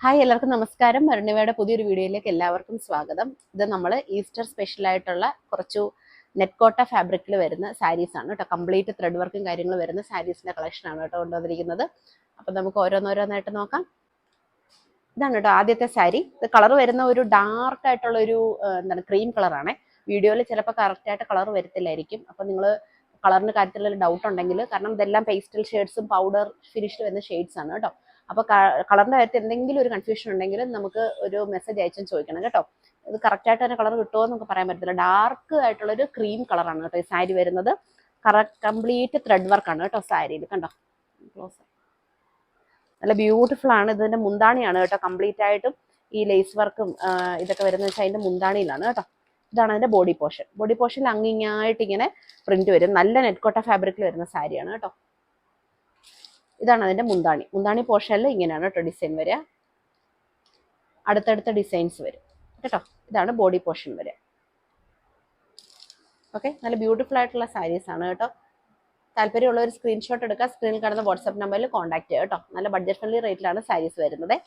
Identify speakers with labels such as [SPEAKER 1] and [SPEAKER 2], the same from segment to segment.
[SPEAKER 1] Hi, എല്ലാവർക്കും നമസ്കാരം. മരുണിവയുടെ പുതിയൊരു വീഡിയോയിലേക്ക് എല്ലാവർക്കും സ്വാഗതം. ഇത് നമ്മൾ ഈസ്റ്റർ സ്പെഷ്യൽ ആയിട്ടുള്ള കുറച്ചു നെറ്റ് കോട്ട ഫാബ്രിക്കിൽ വരുന്ന സാരീസ് ആണ് കേട്ടോ. കംപ്ലീറ്റ് ത്രെഡ് വർക്കും കാര്യങ്ങൾ വരുന്ന സാരീസിന്റെ കളക്ഷൻ ആണ് കേട്ടോ കൊണ്ടുവന്നിരിക്കുന്നത്. അപ്പം നമുക്ക് ഓരോന്നോരോന്നായിട്ട് നോക്കാം. ഇതാണ് കേട്ടോ ആദ്യത്തെ സാരി. ഇത് കളർ വരുന്ന ഒരു ഡാർക്ക് ആയിട്ടുള്ള ഒരു ക്രീം കളറാണ്. വീഡിയോയിൽ ചിലപ്പോൾ കറക്റ്റായിട്ട് കളർ വരത്തില്ലായിരിക്കും. അപ്പം നിങ്ങൾ കളറിന് കാര്യത്തിലുള്ള ഡൗട്ട് ഉണ്ടെങ്കിൽ, കാരണം ഇതെല്ലാം പേസ്റ്റൽ ഷെയ്ഡ്സും പൗഡർ ഫിനിഷ്ഡ് വരുന്ന ഷെയ്ഡ്സ് ആണ് കേട്ടോ. അപ്പോൾ കളറിന്റെ കാര്യത്തിൽ എന്തെങ്കിലും ഒരു കൺഫ്യൂഷൻ ഉണ്ടെങ്കിൽ നമുക്ക് ഒരു മെസ്സേജ് അയച്ചും ചോദിക്കണം കേട്ടോ. ഇത് കറക്റ്റായിട്ട് തന്നെ കളർ കിട്ടുമോ എന്നൊക്കെ പറയാൻ പറ്റത്തില്ല. ഡാർക്ക് ആയിട്ടുള്ള ഒരു ക്രീം കളറാണ് കേട്ടോ ഈ സാരി വരുന്നത്. കംപ്ലീറ്റ് ത്രെഡ് വർക്കാണ് കേട്ടോ സാരിയിൽ. കണ്ടോ, നല്ല ബ്യൂട്ടിഫുൾ ആണ്. ഇതിന്റെ മുന്താണിയാണ് കേട്ടോ കംപ്ലീറ്റ് ആയിട്ടും ഈ ലേസ് വർക്കും ഇതൊക്കെ വരുന്ന വെച്ചാൽ അതിന്റെ മുന്താണിയിലാണ് കേട്ടോ. ഇതാണ് അതിന്റെ ബോഡി പോർഷൻ. ബോഡി പോർഷനിൽ അങ്ങിങ്ങായിട്ട് ഇങ്ങനെ പ്രിന്റ് വരും. നല്ല നെറ്റ് കോട്ട ഫാബ്രിക്കിൽ വരുന്ന സാരിയാണ് കേട്ടോ. ഇതാണ് അതിന്റെ മുന്താണി. മുന്താണി പോർഷനിൽ ഇങ്ങനെയാണ് കേട്ടോ ഡിസൈൻ വരിക. അടുത്തടുത്ത ഡിസൈൻസ് വരും കേട്ടോ. ഇതാണ് ബോഡി പോർഷൻ വരിക. ഓക്കെ, നല്ല ബ്യൂട്ടിഫുൾ ആയിട്ടുള്ള സാരീസ് ആണ് കേട്ടോ. താല്പര്യമുള്ള ഒരു സ്ക്രീൻഷോട്ട് എടുക്കുക. സ്ക്രീനിൽ കാണുന്ന വാട്സ്ആപ്പ് നമ്പറിൽ കോൺടാക്ട് ചെയ്യുക കേട്ടോ. നല്ല ബഡ്ജറ്റ് ഫ്രണ്ട്ലി റേറ്റിലാണ് സാരീസ് വരുന്നത്.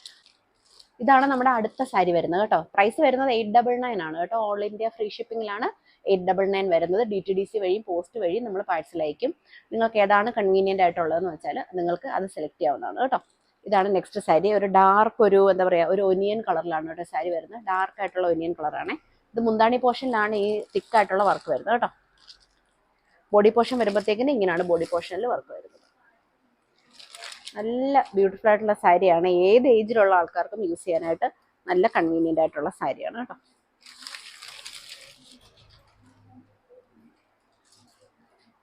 [SPEAKER 1] ഇതാണ് നമ്മുടെ അടുത്ത സാരി വരുന്നത് കേട്ടോ. പ്രൈസ് വരുന്നത് 899 ആണ് കേട്ടോ. ഓൾ ഇന്ത്യ ഫ്രീ ഷിപ്പിംഗിലാണ് 899 വരുന്നത്. DTDC വഴിയും പോസ്റ്റ് വഴിയും നമ്മൾ പാഴ്സൽ അയക്കും. നിങ്ങൾക്ക് ഏതാണ് കൺവീനിയൻ്റ് ആയിട്ടുള്ളതെന്ന് വെച്ചാൽ നിങ്ങൾക്ക് അത് സെലക്ട് ചെയ്യാവുന്നതാണ് കേട്ടോ. ഇതാണ് നെക്സ്റ്റ് സാരി. ഒരു ഡാർക്ക് ഒരു എന്താ പറയുക ഒരു ഒനിയൻ കളറിലാണ് കേട്ടോ സാരി വരുന്നത്. ഡാർക്ക് ആയിട്ടുള്ള ഒനിയൻ കളറാണ്. ഇത് മുന്താണി പോർഷനിലാണ് ഈ തിക്കായിട്ടുള്ള വർക്ക് വരുന്നത് കേട്ടോ. ബോഡി പോർഷൻ വരുമ്പോഴത്തേക്കിന് ഇങ്ങനെയാണ് ബോഡി പോർഷനിൽ വർക്ക് വരുന്നത്. നല്ല ബ്യൂട്ടിഫുൾ ആയിട്ടുള്ള സാരിയാണ്. ഏത് ഏജിലുള്ള ആൾക്കാർക്കും യൂസ് ചെയ്യാനായിട്ട് നല്ല കൺവീനിയൻ്റ് ആയിട്ടുള്ള സാരിയാണ് കേട്ടോ.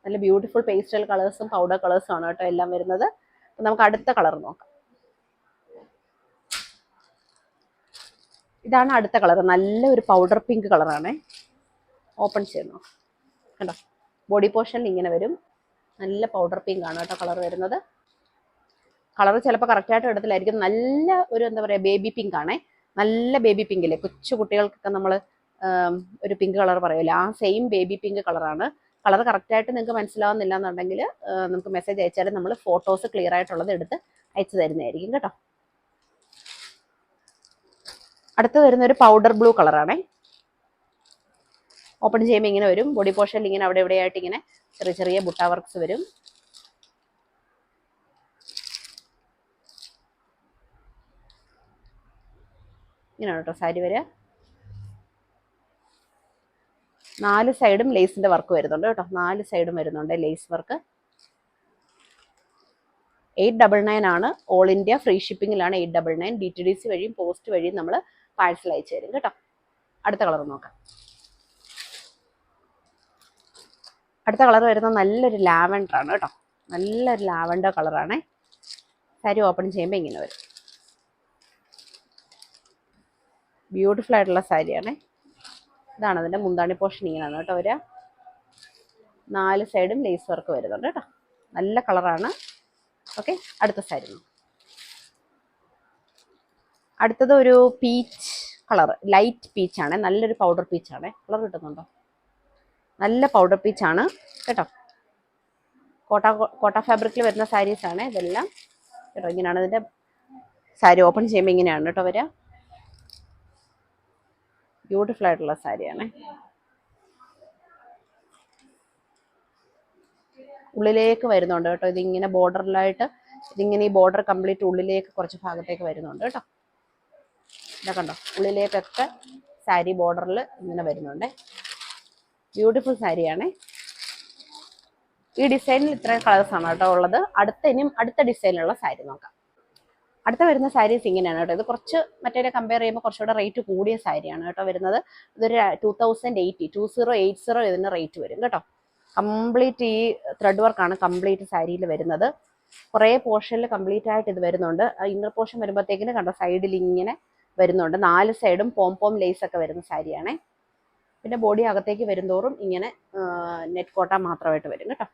[SPEAKER 1] നല്ല ബ്യൂട്ടിഫുൾ പേസ്റ്റൽ കളേഴ്സും പൗഡർ കളേഴ്സും ആണ് കേട്ടോ എല്ലാം വരുന്നത്. നമുക്ക് അടുത്ത കളർ നോക്കാം. ഇതാണ് അടുത്ത കളർ. നല്ല ഒരു പൗഡർ പിങ്ക് കളറാണ്. ഓപ്പൺ ചെയ്യുന്നു കണ്ടോ. ബോഡി പോർഷനിൽ ഇങ്ങനെ വരും. നല്ല പൗഡർ പിങ്ക് ആണ് കേട്ടോ കളർ വരുന്നത്. കളർ ചിലപ്പോൾ കറക്റ്റായിട്ട് എടുത്തില്ലായിരിക്കും. നല്ല ഒരു എന്താ പറയുക ബേബി പിങ്ക് ആണേ. നല്ല ബേബി പിങ്കില്ലേ, കൊച്ചു കുട്ടികൾക്കൊക്കെ നമ്മൾ ഒരു പിങ്ക് കളർ പറയുമല്ലോ, ആ സെയിം ബേബി പിങ്ക് കളറാണ്. കളർ കറക്റ്റായിട്ട് നിങ്ങൾക്ക് മനസ്സിലാവുന്നില്ല എന്നുണ്ടെങ്കിൽ നമുക്ക് മെസ്സേജ് അയച്ചാൽ നമ്മൾ ഫോട്ടോസ് ക്ലിയർ ആയിട്ടുള്ളത് എടുത്ത് അയച്ചു തരുന്നതായിരിക്കും കേട്ടോ. അടുത്ത് വരുന്ന ഒരു പൗഡർ ബ്ലൂ കളറാണേ. ഓപ്പൺ ചെയ്യുമ്പോൾ ഇങ്ങനെ വരും. ബോഡി പോർഷനിൽ ഇങ്ങനെ അവിടെ എവിടെയായിട്ട് ഇങ്ങനെ ചെറിയ ചെറിയ ബുട്ട വർക്ക്സ് വരും. ഇങ്ങനെയാണ് കേട്ടോ സാരി വരിക. 4 സൈഡും ലേസിന്റെ വർക്ക് വരുന്നുണ്ട് കേട്ടോ. 4 സൈഡും വരുന്നുണ്ട് ലേസ് വർക്ക്. 899 ആണ്. ഓൾ ഇന്ത്യ ഫ്രീ ഷിപ്പിംഗിലാണ് 899. DTDC വഴിയും പോസ്റ്റ് വഴിയും നമ്മൾ പാഴ്സൽ അയച്ചു തരും കേട്ടോ. അടുത്ത കളർ നോക്കാം. അടുത്ത കളർ വരുന്ന നല്ലൊരു ലാവൻഡർ ആണ് കേട്ടോ. നല്ലൊരു ലാവൻഡർ കളറാണ്. സാരി ഓപ്പൺ ചെയ്യുമ്പോൾ ഇങ്ങനെ വരും. ബ്യൂട്ടിഫുൾ ആയിട്ടുള്ള സാരിയാണ്. ഇതാണ് അതിൻ്റെ മുന്താണി പോർഷൻ. ഇങ്ങനെയാണ് കേട്ടോ വരിക. 4 സൈഡും ലേസ് വർക്ക് വരുന്നുണ്ട് കേട്ടോ. നല്ല കളറാണ്. ഓക്കെ, അടുത്ത സാരി. അടുത്തത് ഒരു പീച്ച് കളർ, ലൈറ്റ് പീച്ചാണ്. നല്ലൊരു പൗഡർ പീച്ചാണ്. കളർ കിട്ടുന്നുണ്ടോ? നല്ല പൗഡർ പീച്ചാണ് കേട്ടോ. കോട്ട ഫാബ്രിക്കിൽ വരുന്ന സാരീസാണ് ഇതെല്ലാം കേട്ടോ. ഇങ്ങനെയാണ് ഇതിൻ്റെ സാരി ഓപ്പൺ ചെയ്യുമ്പോൾ ഇങ്ങനെയാണ് കേട്ടോ വരിക. ബ്യൂട്ടിഫുൾ ആയിട്ടുള്ള സാരിയാണ്. ഉള്ളിലേക്ക് വരുന്നുണ്ട് കേട്ടോ. ഇതിങ്ങനെ ബോർഡറിലായിട്ട് ഇതിങ്ങനെ ഈ ബോർഡർ കംപ്ലീറ്റ് ഉള്ളിലേക്ക് കുറച്ച് ഭാഗത്തേക്ക് വരുന്നുണ്ട് കേട്ടോ. ഇതൊക്കെ കണ്ടോ, ഉള്ളിലേക്കൊക്കെ സാരി ബോർഡറിൽ ഇങ്ങനെ വരുന്നുണ്ട്. ബ്യൂട്ടിഫുൾ സാരിയാണ്. ഈ ഡിസൈനിൽ ഇത്രയും കളേഴ്സാണ് കേട്ടോ ഉള്ളത്. ഇനിയും അടുത്ത ഡിസൈനിലുള്ള സാരി നോക്കാം. അടുത്ത വരുന്ന സാരീസ് ഇങ്ങനെയാണ് കേട്ടോ. ഇത് കുറച്ച് മറ്റേ കമ്പയർ ചെയ്യുമ്പോൾ കുറച്ചുകൂടെ റേറ്റ് കൂടിയ സാരിയാണ് കേട്ടോ വരുന്നത്. ഇതൊരു 2080 ഇതിന് റേറ്റ് വരും കേട്ടോ. കംപ്ലീറ്റ് ഈ ത്രെഡ് വർക്കാണ് കംപ്ലീറ്റ് സാരിയിൽ വരുന്നത്. കുറേ പോർഷനിൽ കംപ്ലീറ്റ് ആയിട്ട് ഇത് വരുന്നുണ്ട്. ഇന്നർ പോർഷൻ വരുമ്പോഴത്തേക്കിന് കണ്ടോ സൈഡിൽ ഇങ്ങനെ വരുന്നുണ്ട്. 4 സൈഡും പോം ലേസ് ഒക്കെ വരുന്ന സാരിയാണേ. പിന്നെ ബോഡി അകത്തേക്ക് വരുന്തോറും ഇങ്ങനെ നെറ്റ് കോട്ട മാത്രമായിട്ട് വരും കേട്ടോ.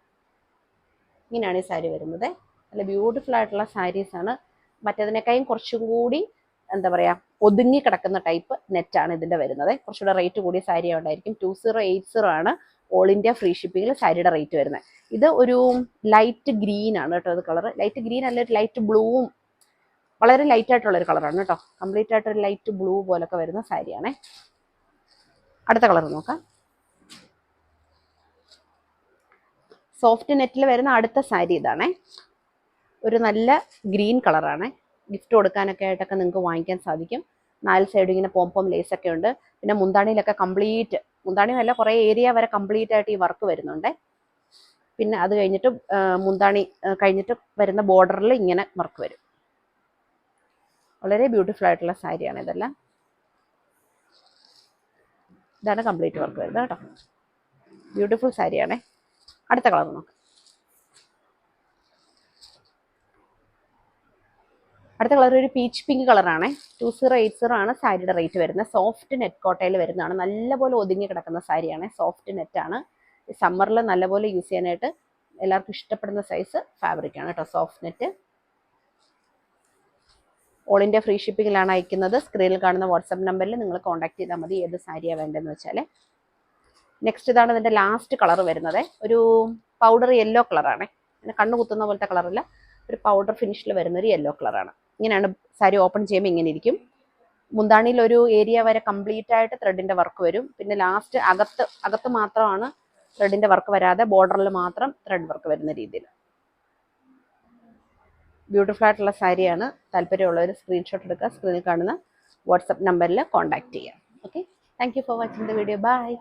[SPEAKER 1] ഇങ്ങനെയാണ് ഈ സാരി വരുന്നത്. നല്ല ബ്യൂട്ടിഫുൾ ആയിട്ടുള്ള സാരീസാണ്. മറ്റേതിനേക്കാളും കുറച്ചും കൂടി എന്താ പറയുക ഒതുങ്ങി കിടക്കുന്ന ടൈപ്പ് നെറ്റാണ് ഇതിൻ്റെ വരുന്നത്. കുറച്ചുകൂടെ റേറ്റ് കൂടിയ സാരി ഉണ്ടായിരിക്കും. 2080 ആണ് ഓൾ ഇന്ത്യ ഫ്രീ ഷിപ്പിങ്ങിൽ സാരിയുടെ റേറ്റ് വരുന്നത്. ഇത് ഒരു ലൈറ്റ് ഗ്രീൻ ആണ് കേട്ടോ. ഇത് കളർ ലൈറ്റ് ഗ്രീൻ അല്ല, ഒരു ലൈറ്റ് ബ്ലൂവും വളരെ ലൈറ്റ് ആയിട്ടുള്ള ഒരു കളറാണ് കേട്ടോ. കംപ്ലീറ്റ് ആയിട്ട് ഒരു ലൈറ്റ് ബ്ലൂ പോലൊക്കെ വരുന്ന സാരിയാണേ. അടുത്ത കളർ നോക്കാം. സോഫ്റ്റ് നെറ്റിൽ വരുന്ന അടുത്ത സാരി ഇതാണേ. ഒരു നല്ല ഗ്രീൻ കളറാണ്. ഗിഫ്റ്റ് കൊടുക്കാനൊക്കെ ആയിട്ടൊക്കെ നിങ്ങൾക്ക് വാങ്ങിക്കാൻ സാധിക്കും. 4 സൈഡ് ഇങ്ങനെ പോംപോം ലേസ് ഒക്കെ ഉണ്ട്. പിന്നെ മുന്താണിയിലൊക്കെ കംപ്ലീറ്റ്, മുന്താണി നല്ല കുറേ ഏരിയ വരെ കംപ്ലീറ്റ് ആയിട്ട് ഈ വർക്ക് വരുന്നുണ്ട്. പിന്നെ അത് കഴിഞ്ഞിട്ട് മുന്താണി കഴിഞ്ഞിട്ട് വരുന്ന ബോർഡറിൽ ഇങ്ങനെ വർക്ക് വരും. വളരെ ബ്യൂട്ടിഫുൾ ആയിട്ടുള്ള സാരിയാണ് ഇതെല്ലാം. ഇതാണ് കംപ്ലീറ്റ് വർക്ക് വരുന്നത് കേട്ടോ. ബ്യൂട്ടിഫുൾ സാരിയാണേ. അടുത്ത കളർ നോക്കാം. അടുത്ത കളർ ഒരു പീച്ച് പിങ്ക് കളറാണ്. 2080 ആണ് സാരിയുടെ റേറ്റ് വരുന്നത്. സോഫ്റ്റ് നെറ്റ് കോട്ടയിൽ വരുന്നതാണ്. നല്ലപോലെ ഒതുങ്ങി കിടക്കുന്ന സാരിയാണ്. സോഫ്റ്റ് നെറ്റാണ്. സമ്മറിൽ നല്ലപോലെ യൂസ് ചെയ്യാനായിട്ട് എല്ലാവർക്കും ഇഷ്ടപ്പെടുന്ന സൈസ് ഫാബ്രിക് ആണ് കേട്ടോ, soft net. All India free ഷിപ്പിങ്ങിലാണ് അയക്കുന്നത്. സ്ക്രീനിൽ കാണുന്ന വാട്സപ്പ് നമ്പറിൽ നിങ്ങൾ കോൺടാക്ട് ചെയ്താൽ മതി ഏത് സാരിയാണ് വേണ്ടതെന്ന് വെച്ചാൽ. നെക്സ്റ്റ് ഇതാണ് ഇതിൻ്റെ ലാസ്റ്റ് കളർ വരുന്നത്. ഒരു പൗഡർ യെല്ലോ കളറാണ്. പിന്നെ കണ്ണ് കുത്തുന്ന പോലത്തെ കളറില്ല, ഒരു പൗഡർ ഫിനിഷിൽ വരുന്നൊരു യെല്ലോ കളറാണ്. ഇങ്ങനെയാണ് സാരി ഓപ്പൺ ചെയ്യുമ്പോൾ ഇങ്ങനെ ഇരിക്കും. മുന്താണിയിൽ ഒരു ഏരിയ വരെ കംപ്ലീറ്റ് ആയിട്ട് ത്രെഡിൻ്റെ വർക്ക് വരും. പിന്നെ ലാസ്റ്റ് അകത്ത് മാത്രമാണ് ത്രെഡിൻ്റെ വർക്ക് വരാതെ, ബോർഡറിൽ മാത്രം ത്രെഡ് വർക്ക് വരുന്ന രീതിയിൽ. ബ്യൂട്ടിഫുൾ ആയിട്ടുള്ള സാരിയാണ്. താല്പര്യമുള്ളവർ സ്ക്രീൻഷോട്ട് എടുക്കുക. സ്ക്രീനിൽ കാണുന്ന വാട്സപ്പ് നമ്പറിൽ കോൺടാക്ട് ചെയ്യാം. Okay, thank you for watching the video. By.